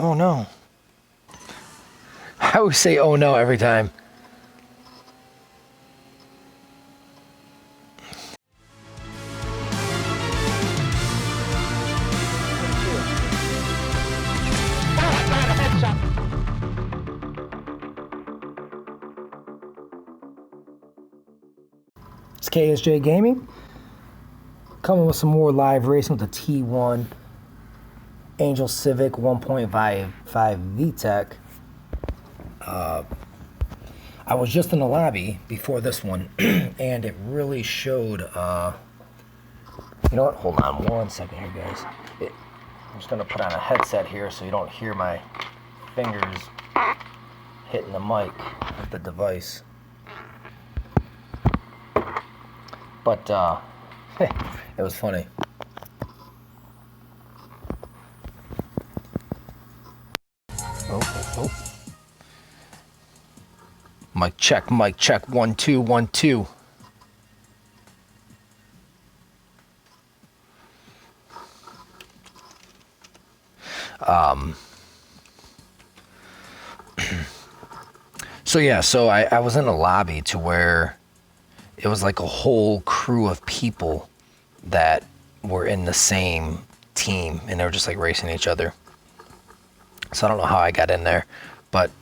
Oh no. I always say oh no every time. It's KSJ Gaming. Coming with some more live racing with the T1 Angel Civic 1.5 VTEC. I was just in the lobby before this one, and it really showed. You know what? Hold on one second here, guys. I'm just gonna put on a headset here so you don't hear my fingers hitting the mic of the device. But it was funny. Oh. Mic check, 1 2 1 2. So I was in a lobby to where it was like a whole crew of people that were in the same team, and they were just like racing each other. So I don't know how I got in there, but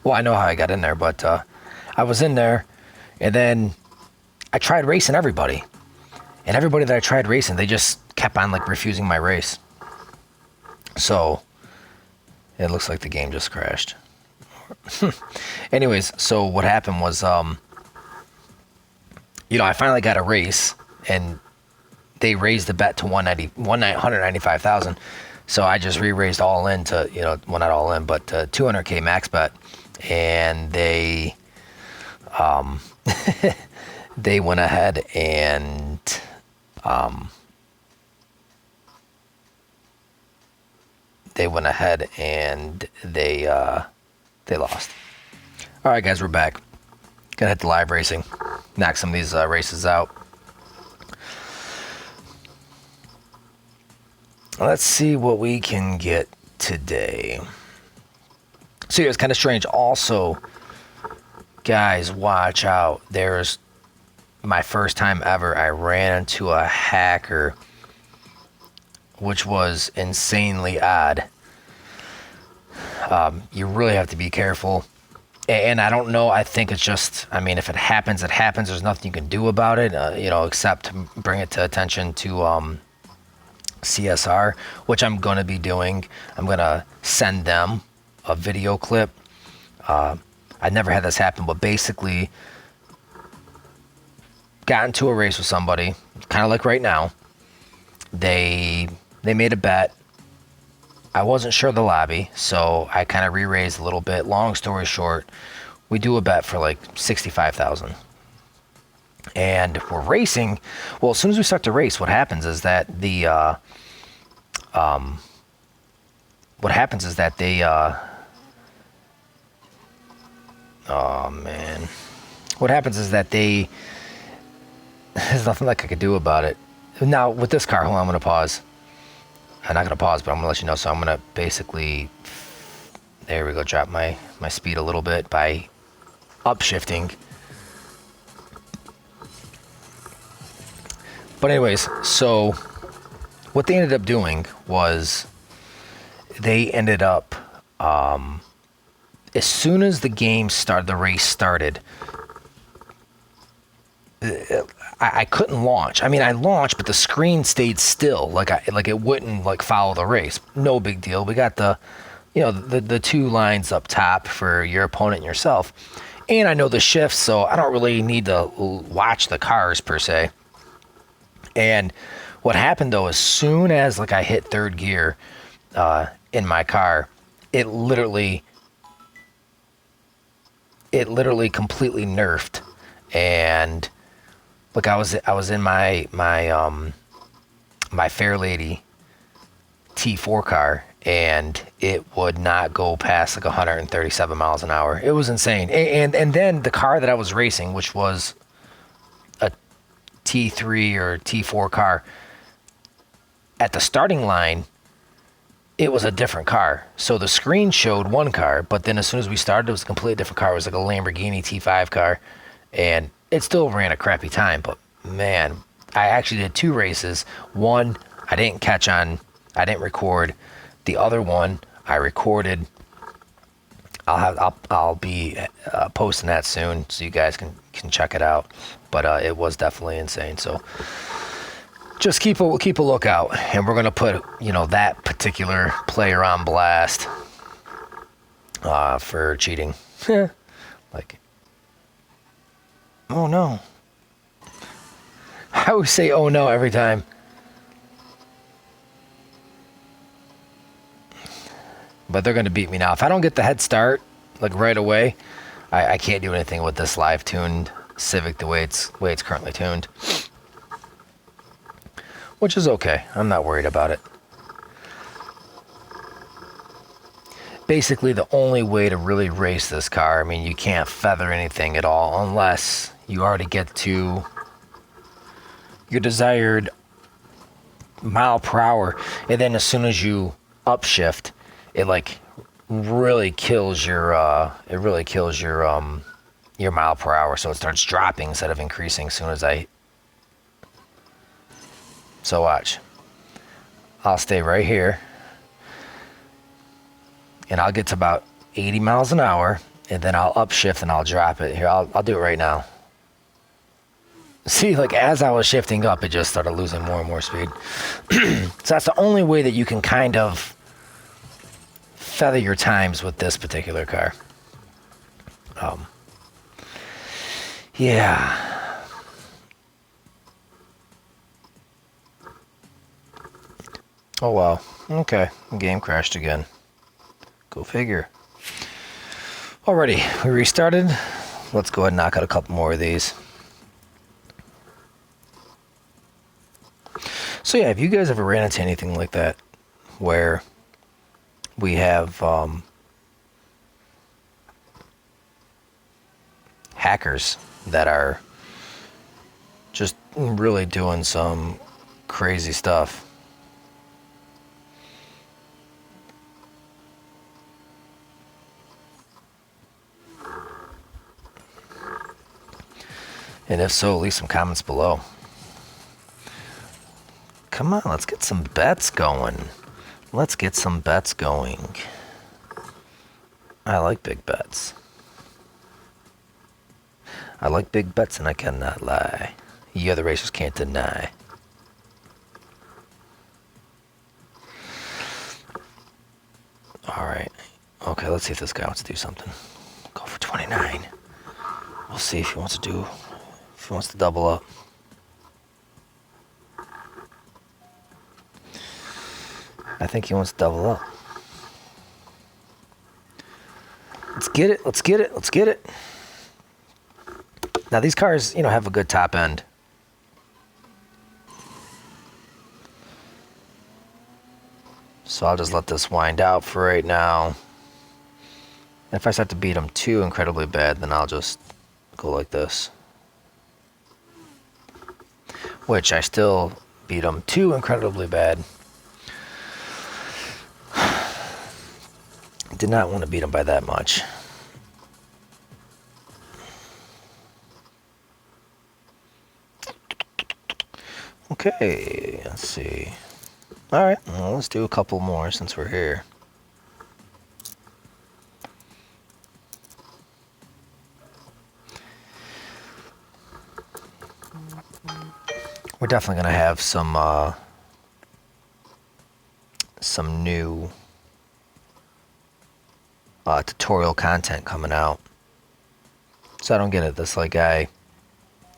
well, I know how I got in there, but I was in there, and then I tried racing everybody, and everybody that I tried racing, they just kept on like refusing my race. So it looks like the game just crashed. Anyways, so what happened was, I finally got a race, and they raised the bet to 195,000. So I just re-raised all in to, well, not all in, but 200K max bet. And they, they went ahead and, they lost. All right, guys, we're back. Gonna hit the live racing, knock some of these races out. Let's see what we can get today. So yeah, it's kind of strange. Also, guys, watch out. There's my first time ever. I ran into a hacker, which was insanely odd. You really have to be careful. And I don't know. I think it's just, if it happens, it happens. There's nothing you can do about it, except bring it to attention to CSR, which I'm going to be doing. I'm going to send them a video clip. I never had this happen, but basically got into a race with somebody, kind of like right now. They made a bet. I wasn't sure of the lobby, so I kind of re-raised a little bit. Long story short, we do a bet for like 65,000. And we're racing. Well, as soon as we start to race, what happens is that they there's nothing like I could do about it. Now with this car, hold on, I'm gonna pause. I'm not gonna pause, but I'm gonna let you know. So I'm gonna basically, there we go, drop my speed a little bit by upshifting. But anyways, so what they ended up doing was they ended up, as soon as the race started, I couldn't launch. I launched, but the screen stayed still, like it wouldn't like follow the race. No big deal. We got the two lines up top for your opponent and yourself, and I know the shifts, so I don't really need to watch the cars per se. And what happened though, as soon as I hit third gear in my car, it literally completely nerfed. And I was in my Fairlady T4 car, and it would not go past 137 miles an hour. It was insane. And then the car that I was racing, which was a T3 or T4 car, at the starting line, it was a different car. So the screen showed one car, but then as soon as we started, it was a completely different car. It was like a Lamborghini T5 car, and it still ran a crappy time. But man, I actually did 2 races. One, I didn't catch on. I didn't record. The other one, I recorded. I'll be posting that soon, so you guys can check it out. But it was definitely insane. So just keep a lookout, and we're gonna put that particular player on blast for cheating. Like, oh no! I always say oh no every time. But they're gonna beat me now. If I don't get the head start like right away, I can't do anything with this live tuned Civic the way it's currently tuned. Which is okay. I'm not worried about it. Basically, the only way to really race this car, I mean, you can't feather anything at all unless you already get to your desired mile per hour. And then as soon as you upshift, it like really kills your your mile per hour. So it starts dropping instead of increasing as soon as So watch. I'll stay right here, and I'll get to about 80 miles an hour, and then I'll upshift and I'll drop it. Here, I'll do it right now. See, like as I was shifting up, it just started losing more and more speed. So that's the only way that you can kind of feather your times with this particular car. Yeah. Oh wow. Okay. Game crashed again. Go figure. Alrighty, we restarted. Let's go ahead and knock out a couple more of these. So yeah, have you guys ever ran into anything like that where we have hackers that are just really doing some crazy stuff? And if so, leave some comments below. Come on, let's get some bets going. Let's get some bets going. I like big bets. I like big bets and I cannot lie. You other racers can't deny. Alright. Okay, let's see if this guy wants to do something. Go for 29. We'll see if he wants to double up. I think he wants to double up. Let's get it, let's get it, let's get it. Now these cars, have a good top end. So I'll just let this wind out for right now. If I start to beat them too incredibly bad, then I'll just go like this. Which I still beat them too incredibly bad. Did not want to beat them by that much. Okay, let's see. All right, well, let's do a couple more since we're here. We're definitely gonna have some new tutorial content coming out. So I don't get it. This guy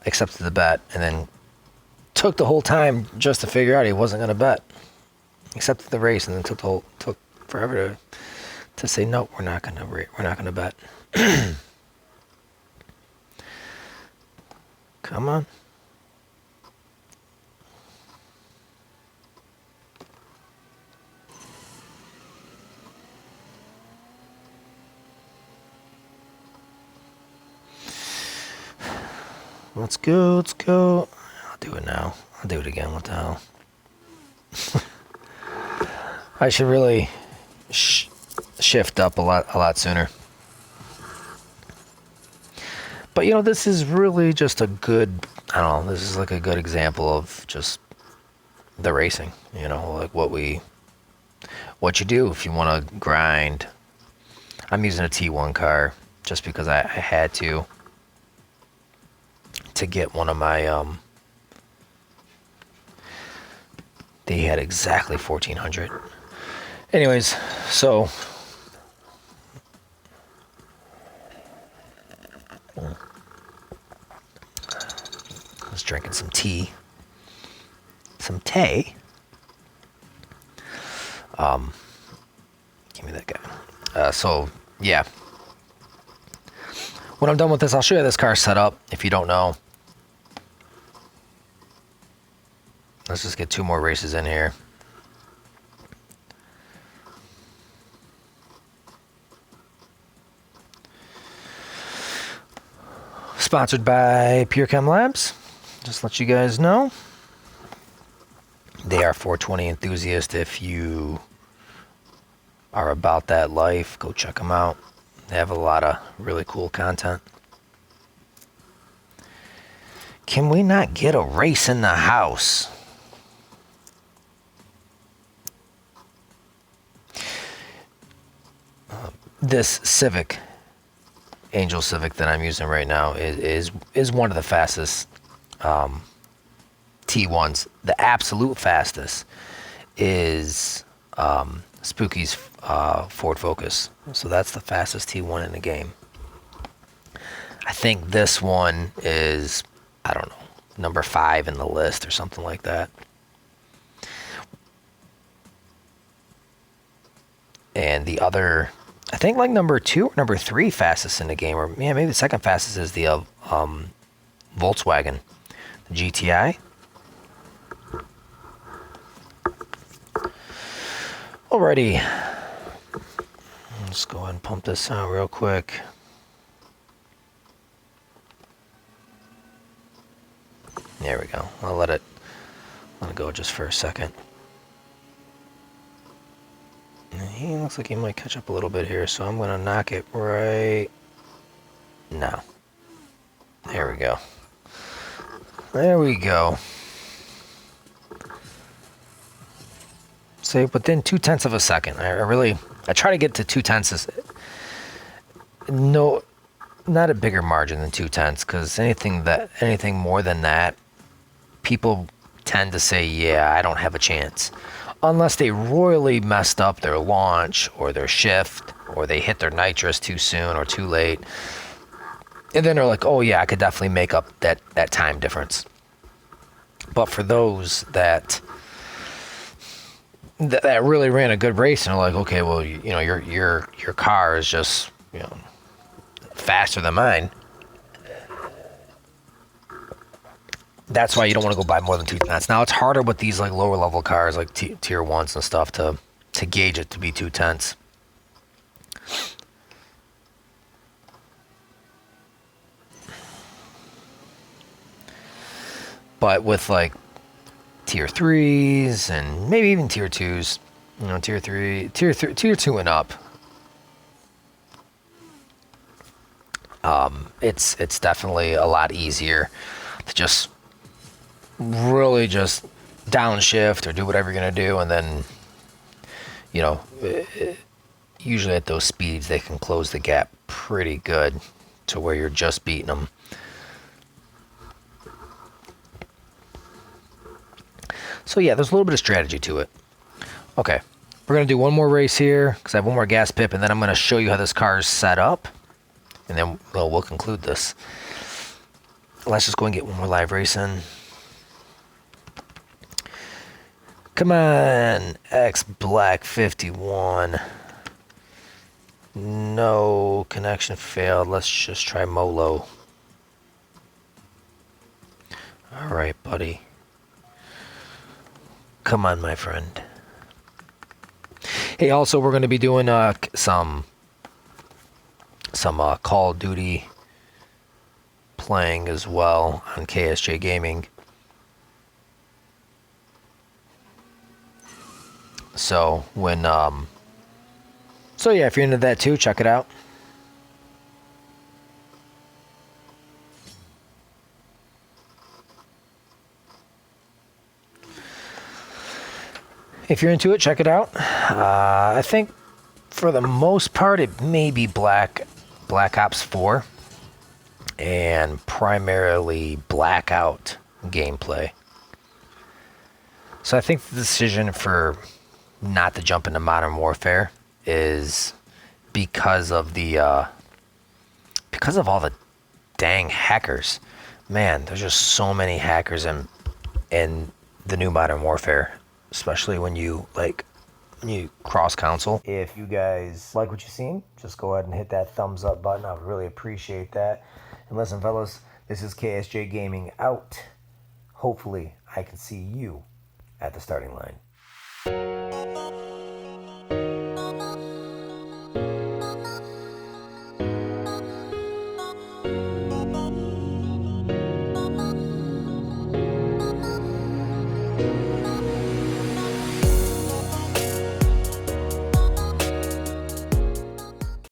accepted the bet and then took the whole time just to figure out he wasn't gonna bet. Accepted the race and then took forever to say no. We're not gonna bet. Come on. Let's go, let's go. I'll do it now. I'll do it again, what the hell. I should really shift up a lot sooner. But you know, this is really just a good, I don't know, this is like a good example of just the racing, you know, like what you do if you want to grind. I'm using a T1 car just because I had to get one of my, they had exactly 1400. Anyways, so I was drinking some tea. Give me that guy. So yeah, when I'm done with this, I'll show you this car setup. If you don't know, let's just get 2 more races in here. Sponsored by Pure Chem Labs. Just let you guys know. They are 420 enthusiasts. If you are about that life, go check them out. They have a lot of really cool content. Can we not get a race in the house? This Civic, Angel Civic that I'm using right now is one of the fastest T1s. The absolute fastest is Spooky's Ford Focus. So that's the fastest T1 in the game. I think this one is, I don't know, number 5 in the list or something like that. And the other, I think like number 2 or number 3 fastest in the game, or yeah, maybe the second fastest is the Volkswagen, the GTI. Alrighty, let's go ahead and pump this out real quick. There we go. I'll let it go just for a second. He looks like he might catch up a little bit here, so I'm going to knock it right now. There we go. There we go. So within 0.2 of a second, I try to get to 0.2. No, not a bigger margin than 0.2, because anything more than that, people tend to say, yeah, I don't have a chance. Unless they royally messed up their launch or their shift, or they hit their nitrous too soon or too late. And then they're like, oh yeah, I could definitely make up that time difference. But for those that really ran a good race and are like, okay, well, you know, your car is just, you know, faster than mine. That's why you don't want to go buy more than 2 tenths. Now it's harder with these like lower level cars, like tier 1s and stuff, to gauge it to be 2 tenths. But with like tier 3s and maybe even tier 2s, you know, tier 2 and up, it's definitely a lot easier to just really just downshift or do whatever you're gonna do, and then, you know, usually at those speeds they can close the gap pretty good to where you're just beating them. So yeah, there's a little bit of strategy to it. Okay, we're gonna do one more race here because I have one more gas pip, and then I'm gonna show you how this car is set up, and then we'll conclude this. Let's just go and get one more live race in. Come on, X Black 51. No, connection failed. Let's just try Molo. All right, buddy. Come on, my friend. Hey, also, we're going to be doing some Call of Duty playing as well on KSJ Gaming. So when so yeah, if you're into that too, check it out. If you're into it, check it out. I think for the most part, it may be Black Ops 4 and primarily Blackout gameplay. So I think the decision for not to jump into Modern Warfare is because of the because of all the dang hackers. Man, there's just so many hackers in the new Modern Warfare, especially when you cross console. If you guys like what you've seen, just go ahead and hit that thumbs up button. I would really appreciate that. And listen, fellas, this is KSJ Gaming out. Hopefully, I can see you at the starting line.